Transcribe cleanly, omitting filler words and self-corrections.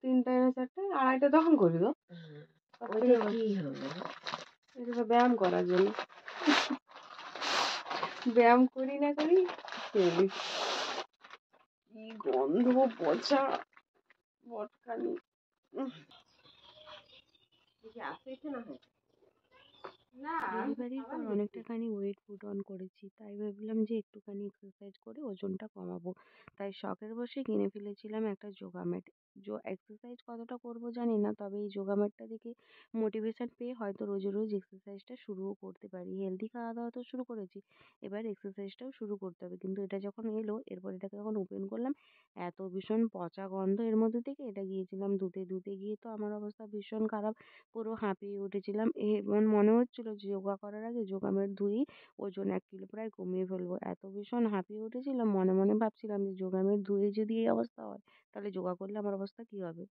3টা না 4টা, 2:30 তখন করি গো। এটা তো ব্যায়াম করার জন্য। ব্যায়াম করি না করি খেয়ে কি গন্ধ, পচা বটখানি। ডেলিভারির পর অনেকটাখানি ওয়েট পুট অন করেছি, তাই ভাবলাম যে একটুখানি এক্সারসাইজ করে ওজনটা কমাবো। তাই শখের বশে কিনে ফেলেছিলাম একটা যোগা ম্যাট। এক্সারসাইজ কতটা করবো জানি না, তবে এই যোগা ম্যাটটা দেখে মোটিভেশন পেয়ে হয়তো রোজ রোজ এক্সারসাইজটা শুরুও করতে পারি। হেলদি খাওয়া দাওয়া তো শুরু করেছি, এবার এক্সারসাইজটাও শুরু করতে হবে। কিন্তু এটা যখন এলো, এরপর এটাকে যখন ওপেন করলাম, এত ভীষণ পচা গন্ধ এর মধ্যে থেকে। এটা গিয়েছিলাম ধুতে, ধুতে গিয়ে তো আমার অবস্থা ভীষণ খারাপ। পুরো হাঁপিয়ে উঠেছিলাম। এমন মনে হচ্ছিল যে যোগা করার আগে যোগা ম্যাট ধুয়েই ওজন 1 কিলো প্রায় কমিয়ে ফেলবো। এত ভীষণ হাঁপিয়ে উঠেছিলাম, মনে মনে ভাবছিলাম যে যোগা ম্যাট ধুয়ে যদি এই অবস্থা হয়, তাহলে যোগা করলে আমার অবস্থা কি হবে।